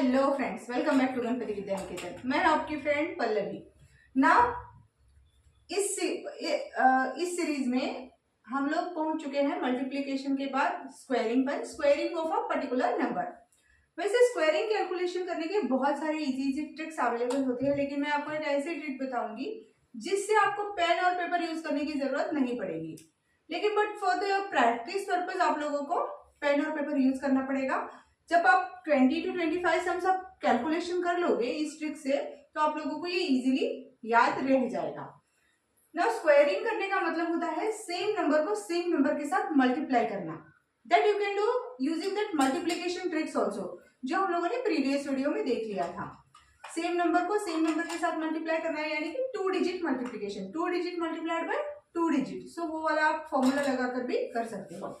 Hello friends, welcome back to Ganpati Vidya Niketan. मैं आपकी friend Pallavi. ना इस सीरीज में हम लोग पहुंच चुके हैं मल्टीप्लिकेशन के बाद स्क्वायरिंग पर, squaring of a particular number. वैसे स्क्वायरिंग कैलकुलेशन करने के बहुत सारे इजी ट्रिक्स अवेलेबल होती है, लेकिन मैं आपको एक ऐसी ट्रिक बताऊंगी जिससे आपको पेन और पेपर यूज करने की जरूरत नहीं पड़ेगी। लेकिन but for the practice purpose आप लोगों को पेन और पेपर यूज करना पड़ेगा। जब आप 20 to 25 सम सब कैलकुलेशन कर लोगे इस ट्रिक से, तो आप लोगों को ये इजीली याद रह जाएगा। ना स्क्वायरिंग करने का मतलब होता है सेम नंबर को सेम नंबर के साथ मल्टीप्लाई करना। That you can do using that multiplication tricks also, जो हम लोगों ने प्रीवियस वीडियो में देख लिया था। सेम नंबर को सेम नंबर के साथ मल्टीप्लाई करना है, यानी कि 2 digit multiplication, 2 digit multiplied by 2 digit. So वो वाला आप फॉर्मूला लगाकर भी कर सकते हो।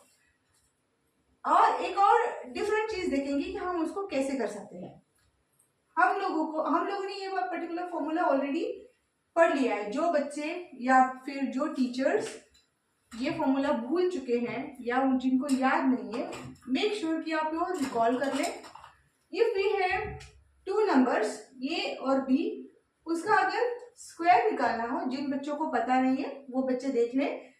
और एक और डिफरेंट चीज देखेंगे कि हम उसको कैसे कर सकते हैं। हम लोगों ने ये पर्टिकुलर फॉर्मूला ऑलरेडी पढ़ लिया है। जो बच्चे या फिर जो टीचर्स ये फॉर्मूला भूल चुके हैं या जिनको याद नहीं है, मेक श्योर कि आप लोग रिकॉल कर लें। इफ वी हैव 2 नंबर्स ए और बी, उसका अगर स्क्वायर निकालना हो, जिन बच्चों को पता नहीं है वो बच्चे देख लें।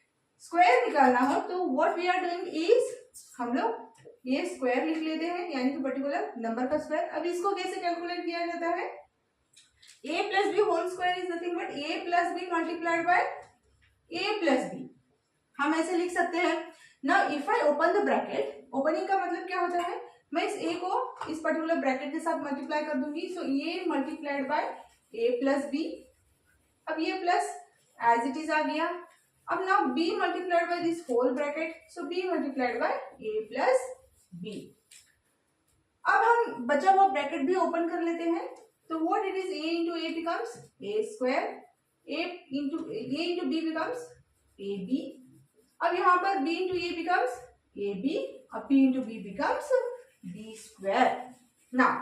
स्क्वायर निकालना हो तो what we are doing is, हम लोग ये स्क्वायर लिख लेते हैं, यानी कि पर्टिकुलर नंबर का स्क्वायर। अब इसको कैसे कैलकुलेट किया जाता है? a plus b whole square is nothing but a plus b multiplied by a plus b. हम ऐसे लिख सकते हैं। Now if I open the bracket, opening का मतलब क्या होता है, मैं इस a को इस पर्टिकुलर ब्रैकेट के साथ मल्टीप्लाई कर दूंगी। So a multiplied by a plus b. अब ये प्लस एज इट इज आ गया। अब now b multiplied by this whole bracket, so b multiplied by a plus b। अब हम बचा हुआ ब्रैकेट भी ओपन कर लेते हैं, तो what it is, a into a becomes a square, a into b becomes ab। अब यहाँ पर b into a becomes ab, अब b into b becomes b square। Now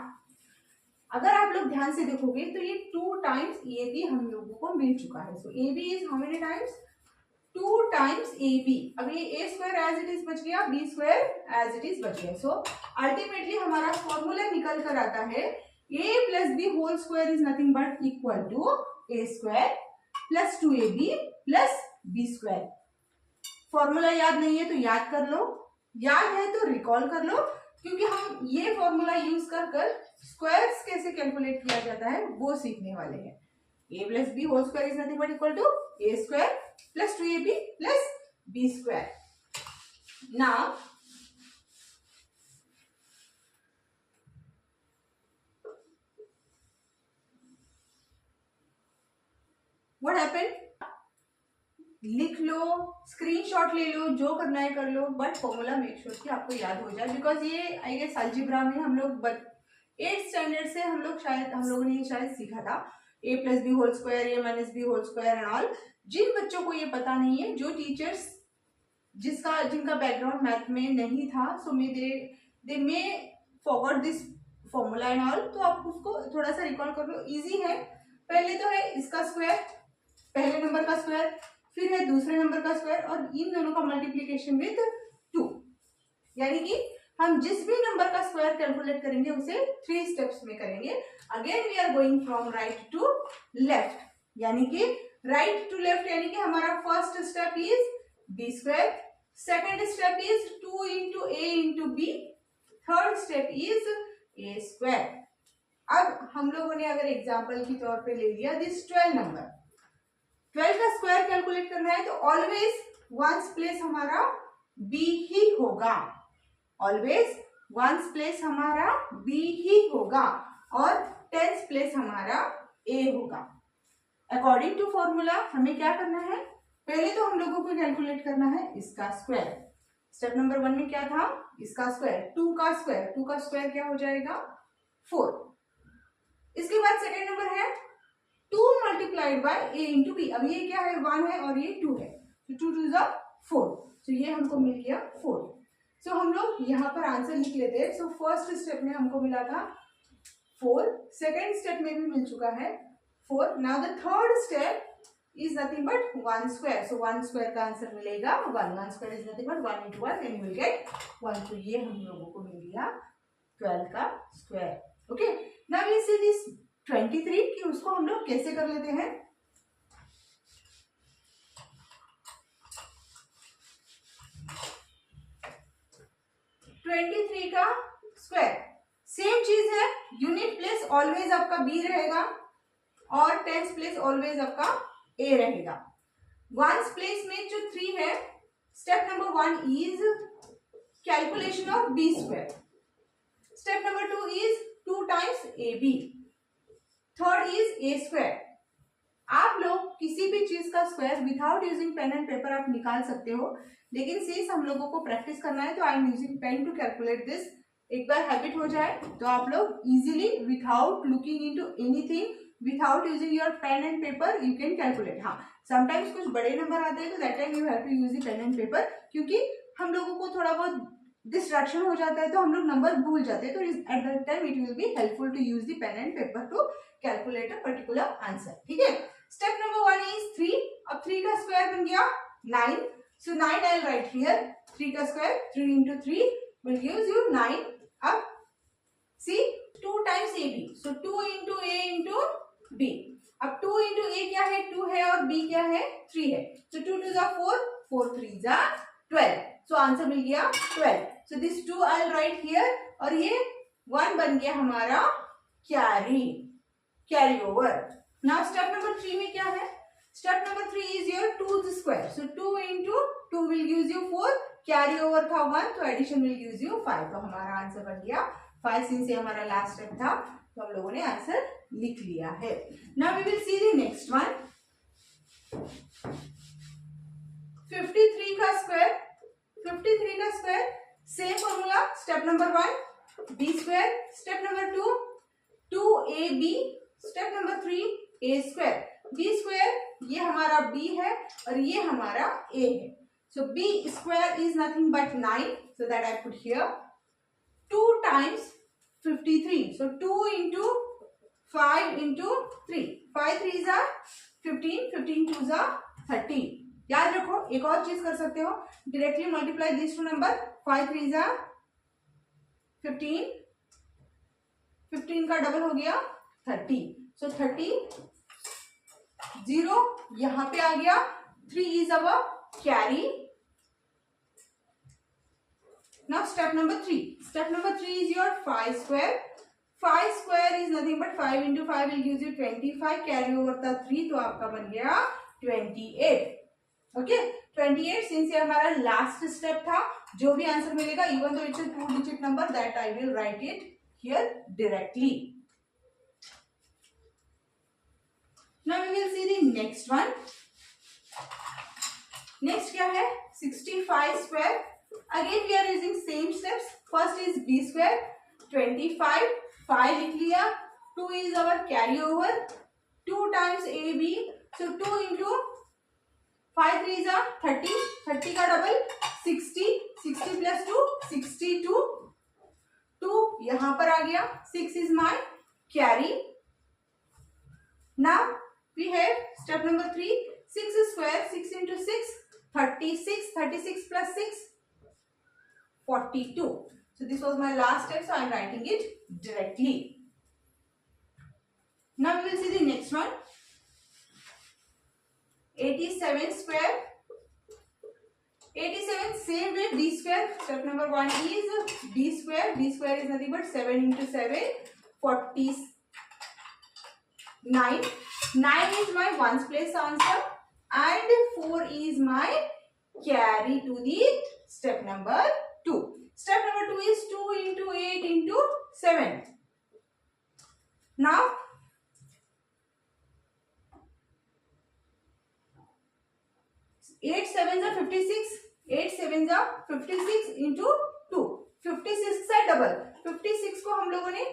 अगर आप लोग ध्यान से देखोगे तो ये 2 टाइम्स ab हम लोगों को मिल चुका है। So ab is how many times? 2 times ab। अब ये a square as it is बच गया, b square as it is बच गया। सो अल्टीमेटली हमारा फॉर्मूला निकल कर आता है a plus b whole square is nothing but equal to a square plus 2ab plus b square. Formula याद नहीं है तो याद कर लो, याद है तो रिकॉल कर लो, क्योंकि हम ये फॉर्मूला यूज कर स्क्वायर्स कैसे कैलकुलेट किया जाता है वो सीखने वाले हैं। a plus b whole square is nothing but equal to a square plus 2ab plus b square. Now what happened, लिख लो, स्क्रीनशॉट ले लो, जो करना है कर लो, बट फॉर्मूला मेक श्योर कि आपको याद हो जाए। बिकॉज ये आई गेस अलजेब्रा में हम लोग 8th स्टैंडर्ड से हम लोगों ने ये शायद सीखा था, a plus b whole square, a minus b whole square and all. जिन बच्चों को ये पता नहीं है, जो टीचर्स जिनका बैकग्राउंड मैथ में नहीं था, so they may forgot this formula and all, तो आप उसको थोड़ा सा रिकॉल कर लो। इजी है। पहले तो है इसका स्क्वायर, पहले नंबर का स्क्वायर, फिर है दूसरे नंबर का स्क्वायर, और इन दोनों का मल्टीप्लीकेशन विद 2। यानी कि हम जिस भी नंबर का स्क्वायर कैलकुलेट करेंगे उसे 3 स्टेप्स में करेंगे। Again we are going from right to left, यानी कि राइट टू लेफ्ट, यानी कि हमारा first step is b square, second step is 2 into a into b, third step is a square. अब हम लोगों ने अगर एग्जाम्पल के तौर पे ले लिया दिस 12 नंबर, 12 का स्क्वायर कैलकुलेट करना है तो ऑलवेज वंस प्लेस हमारा b ही होगा, ऑलवेज वंस प्लेस हमारा b ही होगा और 10th प्लेस हमारा a होगा। अकॉर्डिंग टू फॉर्मूला हमें क्या करना है, पहले तो हम लोगों को कैलकुलेट करना है इसका स्क्वायर। स्टेप नंबर 1 में क्या था, इसका स्क्वायर, 2 का स्क्वायर, 2 का स्क्वायर क्या हो जाएगा 4। इसके बाद सेकेंड नंबर है 2 multiplied by a into b. अब ये क्या है, 1 है और ये 2 है, तो 2 2 is 4, तो ये हमको मिल गया 4। सो हम लोग यहाँ पर आंसर लिख लेते हैं। सो फर्स्ट स्टेप में हमको मिला था 4, सेकेंड स्टेप में भी मिल चुका है 4। Now the third step is nothing but 1 square, so 1 square का आंसर मिलेगा 1। 1 square is nothing but 1 into 1 and you will get 1। तो ये हम लोगों को मिल गया 12 का square. Okay, now we see this 23 कि उसको हम लोग कैसे कर लेते हैं। का स्क्वायर सेम चीज है, यूनिट प्लेस ऑलवेज आपका बी रहेगा और टेंस प्लेस ऑलवेज आपका ए रहेगा। वंस प्लेस में जो 3 है, step number 1 is calculation of b square, step number 2 is 2 times a b, third is a square. आप लोग किसी भी चीज का square without using pen and paper आप निकाल सकते हो, लेकिन सिंस हम लोगों को प्रैक्टिस करना है तो I am using pen to calculate this. एक बार हैबिट हो जाए तो आप लोग easily without looking into anything, without using your pen and paper you can calculate. हाँ, समटाइम्स कुछ बड़े नंबर आते हैं तो that time you have to use the pen and paper, क्योंकि हम लोगों को थोड़ा बहुत डिस्ट्रैक्शन हो जाता है तो हम लोग नंबर भूल जाते हैं, तो at that time it will be helpful to use the pen and paper to calculate a particular answer. ठीक है, स्टेप नंबर 1 इज 3। अब 3 का स्क्वायर बन गया 9, so 9 I'll write here, 3 का square 3 into 3 will gives you 9। अब see 2 times AB, so 2 into A into B। अब 2 into A क्या है, 2 है और B क्या है, 3 है, so 2 2 are 4, 4 3 are 12, so answer मिल गया 12। so this 2 I'll write here और ये 1 बन गया हमारा carry over. Now step number 3 में क्या है, step number 3 is your 2 square, so 2 into 2 will gives you 4, carry over था 1 तो एडिशन will gives you 5, तो हमारा आंसर बन गया 5। सिंस ये हमारा लास्ट स्टेप था तो हम लोगों ने आंसर लिख लिया है। Now we will see the next one. 53 का स्क्वायर, 53 का square same formula, step number 1 b square, step number 2 2ab, step number 3 a square. B square ये हमारा b है और ये हमारा a है, so b square is nothing but 9, so that I put here 2 times 53, so 2 into 5 into 3, 5 3s are 15, 15 2s are 30। याद रखो, एक और चीज कर सकते हो, directly multiply this two number, 5 3s are 15, 15 का डबल हो गया 30, सो 30 0 यहां पे आ गया, 3 is our carry। now step number 3, step number 3 is your 5 square, 5 square is nothing but 5 into 5 will gives you 25, carry over था 3 तो आपका बन गया 28। ओके, 28 सिंस ये हमारा लास्ट स्टेप था, जो भी आंसर मिलेगा इवन तो it's 2 digit number that I will write it here directly. Now we will see the next one. Next क्या है, 65 square, again we are using same steps। first is b square, 25, 5 लिख लिया, 2 is our carry over, 2 times ab, so 2 into 5 3s are 30, 30 का double 60, 60 plus 2 62, 2 यहां पर आ गया, 6 is my carry। now we have step number 3, 6 square, 6 into 6 36, 36 plus 6 42, so this was my last step, so I am writing it directly। now we will see the next one। 87 square, 87 same way b square, step number 1 is b square, b square is nothing but 7 into 7 49, 9 is my ones place answer and 4 is my carry to the step number 2। step number 2 is 2 into 8 into 7। now 8 7s are 56, 8 7s are 56 into 2, 56 का double, 56 को हम लोगों ने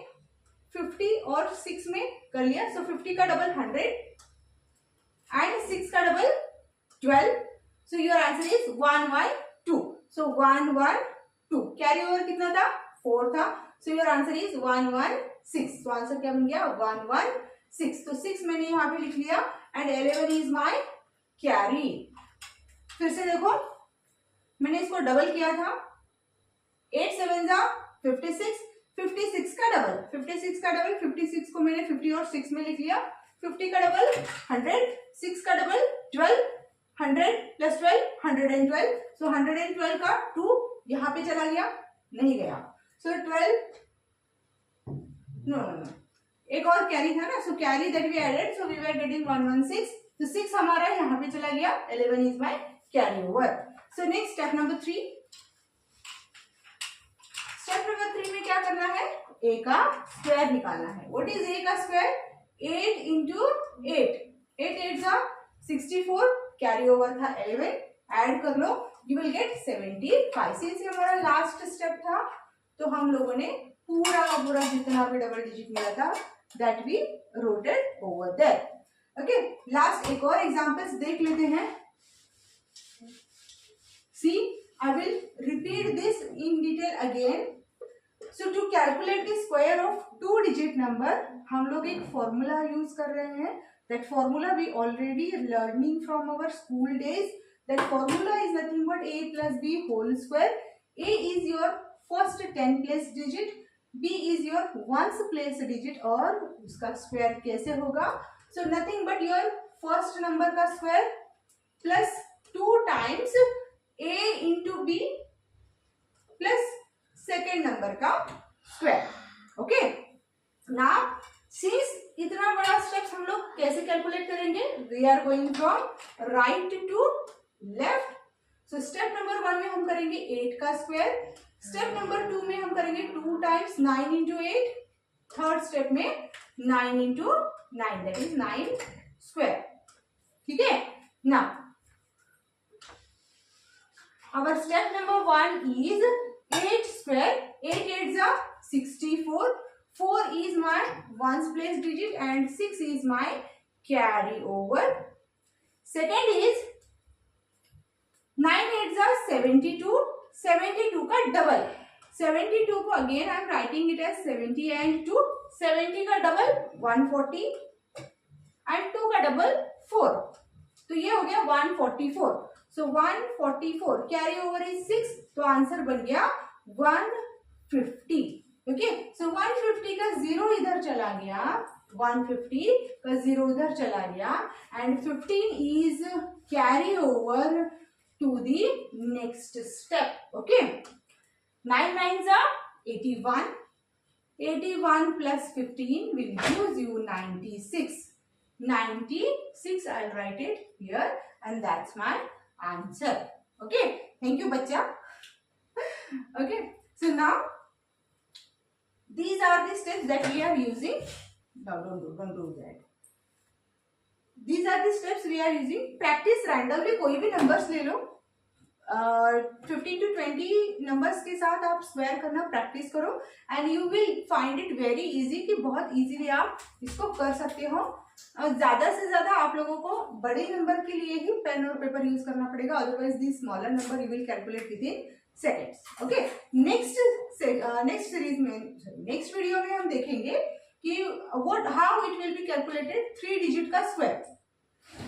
50 और 6 में कर लिया, सो 50 का डबल 100 एंड 6 का double 12, so your answer is 112, so 112, carry over कितना था 4 था, सो योर आंसर इज 116, तो आंसर क्या बन गया 116, तो 6 मैंने यहाँ पे लिख लिया एंड 11 इज माय कैरी। फिर से देखो, मैंने इसको डबल किया था, 8 7 जा 56, 56 का डबल, 56 का डबल, 56 को मैंने 50 और 6 में लिख लिया। 50 का डबल 100, 6 का डबल 12, 100 प्लस 12 112। सो 112 का 2 यहाँ पे चला गया, नहीं गया। सो 12 नो, एक और कैरी था ना, so carry that we added, so we were getting 116। तो 6 हमारा यहाँ पे चला गया, 11 is my carry over. So next step number 3। Step number 3 में क्या करना है, a का स्क्वायर निकालना है। व्हाट इज a का स्क्वायर, 8 इंटू 8, 8 8 जा 64, कैरी ओवर था 11, ऐड कर लो, यू विल गेट 75। सिंस हमारा लास्ट स्टेप था, तो हम लोगों ने पूरा का पूरा जितना भी डबल डिजिट मिला था that we rotated over there. Okay, last एक और एग्जांपल्स देख लेते हैं। See, I will repeat this in detail again. So to calculate the square of 2 digit number, हम लोग एक फॉर्मूला यूज कर रहे हैं। That formula we already learning from our school days. That formula is nothing but a plus b whole square. a is your first 10 place digit, b is your 1st place digit, और उसका square कैसे होगा, so nothing but your first number का square plus 2 times a into b plus second number का square. Okay, now since इतना बड़ा steps हम लोग कैसे कैलकुलेट करेंगे, we are going from right to left. So step number 1 में हम करेंगे 8 का स्क्वायर, स्टेप नंबर 2 में हम करेंगे 2 टाइम्स 9 इंटू 8, थर्ड स्टेप में 9 इंटू 9, दैट इज 9 स्क्वायर। ठीक है, now our step number 1 is 8 square, 8 8s are 64, 4 is my 1's place digit and 6 is my carry over. Second is 9 8s are 72, 72 का double, 72 को again I am writing it as 70 and 2, 70 का double 140 and 2 का double 4, तो ये हो गया 144। सो 144 carry over is 6, तो answer बन गया 150। ओके, सो 150 का 0 इधर चला गया, 150 का 0 इधर चला गया, and 15 is carry over to the next step. Okay, 9 9s are 81, 81 plus 15 will gives you 96, 96 I'll write it here and that's my answer. Okay, thank you bachcha. Okay, so now these are the steps that we are using. No, don't do that. These are the steps we are using. Practice randomly कोई भी numbers ले लो, 15 to 20 numbers के साथ आप square करना practice करो and you will find it very easy, कि बहुत इजीली आप इसको कर सकते हो। ज्यादा से ज्यादा आप लोगों को बड़े नंबर के लिए ही पेन और पेपर यूज करना पड़ेगा, otherwise the smaller number you will calculate within seconds. Okay, next series में, नेक्स्ट वीडियो में हम देखेंगे कि how it will be calculated 3 digit का स्क्वायर।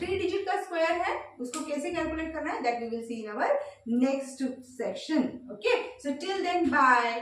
3 डिजिट का स्क्वायर है, उसको कैसे कैलकुलेट करना है, that we will see in our next section. Okay, so till then bye.